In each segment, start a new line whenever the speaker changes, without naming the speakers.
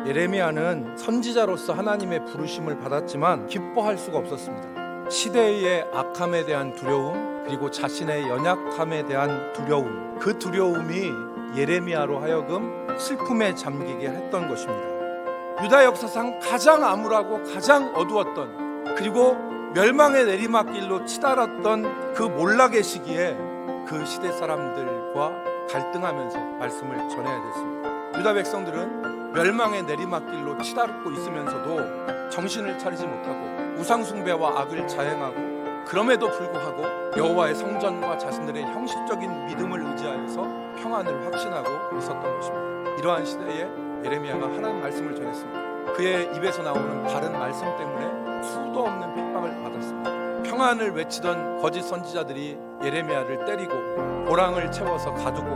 예레미야는 선지자로서 하나님의 부르심을 받았지만 기뻐할 수가 없었습니다. 시대의 악함에 대한 두려움, 그리고 자신의 연약함에 대한 두려움, 그 두려움이 예레미야로 하여금 슬픔에 잠기게 했던 것입니다. 유다 역사상 가장 암울하고 가장 어두웠던, 그리고 멸망의 내리막길로 치달았던 그 몰락의 시기에 그 시대 사람들과 갈등하면서 말씀을 전해야 됐습니다. 유다 백성들은 멸망의 내리막길로 치달고 있으면서도 정신을 차리지 못하고 우상 숭배와 악을 자행하고, 그럼에도 불구하고 여호와의 성전과 자신들의 형식적인 믿음을 의지하여서 평안을 확신하고 있었던 것입니다. 이러한 시대에 예레미야가 하나님 말씀을 전했습니다. 그의 입에서 나오는 바른 말씀 때문에 수도 없는 핍박을 받았습니다. 평안을 외치던 거짓 선지자들이 예레미야를 때리고 고랑을 채워서 가두고,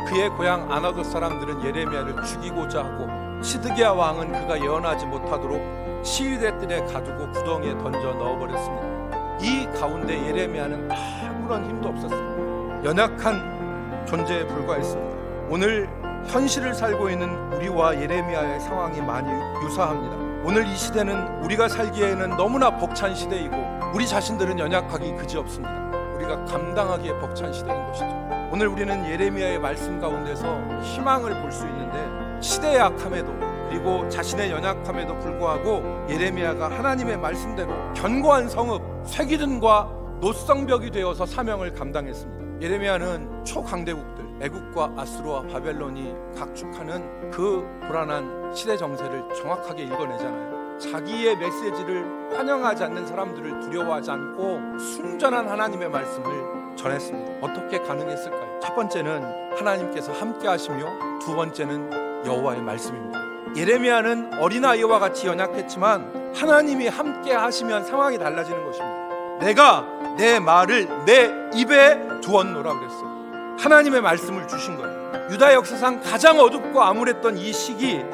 그의 고향 아나돗 사람들은 예레미야를 죽이고자 하고, 시드기야 왕은 그가 예언하지 못하도록 시위대 뜰에 가두고 구덩이에 던져 넣어버렸습니다. 이 가운데 예레미야는 아무런 힘도 없었습니다. 연약한 존재에 불과했습니다. 오늘 현실을 살고 있는 우리와 예레미야의 상황이 많이 유사합니다. 오늘 이 시대는 우리가 살기에는 너무나 벅찬 시대이고, 우리 자신들은 연약하기 그지없습니다. 우리가 감당하기에 벅찬 시대인 것이죠. 오늘 우리는 예레미야의 말씀 가운데서 희망을 볼 수 있는데, 시대의 악함에도 그리고 자신의 연약함에도 불구하고 예레미야가 하나님의 말씀대로 견고한 성읍, 쇠기둥과 노성벽이 되어서 사명을 감당했습니다. 예레미야는 초강대국들 애국과 아수르와 바벨론이 각축하는 그 불안한 시대 정세를 정확하게 읽어내잖아요. 자기의 메시지를 환영하지 않는 사람들을 두려워하지 않고 순전한 하나님의 말씀을 전했습니다. 어떻게 가능했을까요? 첫 번째는 하나님께서 함께 하시며, 두 번째는 여호와의 말씀입니다. 예레미야는 어린아이와 같이 연약했지만 하나님이 함께 하시면 상황이 달라지는 것입니다. 내가 내 말을 내 입에 두었노라 그랬어요. 하나님의 말씀을 주신 거예요. 유다 역사상 가장 어둡고 암울했던 이 시기,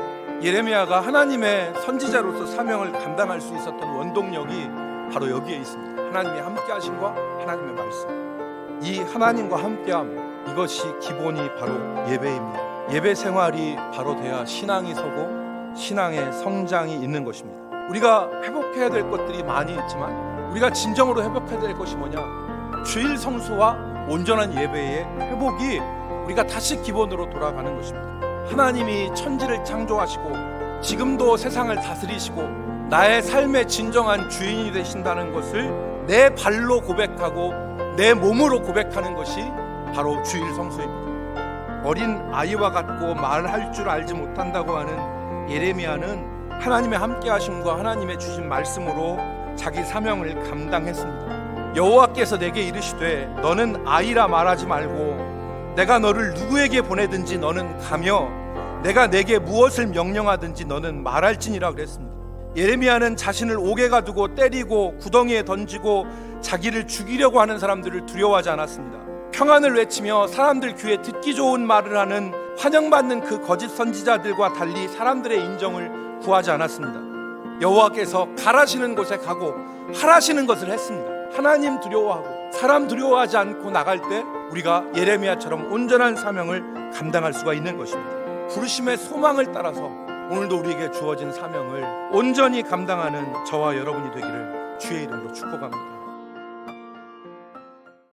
예레미야가 하나님의 선지자로서 사명을 감당할 수 있었던 원동력이 바로 여기에 있습니다. 하나님이 함께 하심과 하나님의 말씀. 이 하나님과 함께함, 이것이 기본이 바로 예배입니다. 예배 생활이 바로 돼야 신앙이 서고 신앙의 성장이 있는 것입니다. 우리가 회복해야 될 것들이 많이 있지만 우리가 진정으로 회복해야 될 것이 뭐냐? 주일 성수와 온전한 예배의 회복이 우리가 다시 기본으로 돌아가는 것입니다. 하나님이 천지를 창조하시고 지금도 세상을 다스리시고 나의 삶의 진정한 주인이 되신다는 것을 내 발로 고백하고 내 몸으로 고백하는 것이 바로 주일 성수입니다. 어린 아이와 같고 말할 줄 알지 못한다고 하는 예레미야는 하나님의 함께 하심과 하나님의 주신 말씀으로 자기 사명을 감당했습니다. 여호와께서 내게 이르시되 너는 아이라 말하지 말고 내가 너를 누구에게 보내든지 너는 가며 내가 내게 무엇을 명령하든지 너는 말할지니라 그랬습니다. 예레미야는 자신을 옥에 가두고 때리고 구덩이에 던지고 자기를 죽이려고 하는 사람들을 두려워하지 않았습니다. 평안을 외치며 사람들 귀에 듣기 좋은 말을 하는 환영받는 그 거짓 선지자들과 달리 사람들의 인정을 구하지 않았습니다. 여호와께서 가라시는 곳에 가고 하라시는 것을 했습니다. 하나님 두려워하고 사람 두려워하지 않고 나갈 때 우리가 예레미야처럼 온전한 사명을 감당할 수가 있는 것입니다. 부르심의 소망을 따라서 오늘도 우리에게 주어진 사명을 온전히 감당하는 저와 여러분이 되기를 주의 이름으로 축복합니다.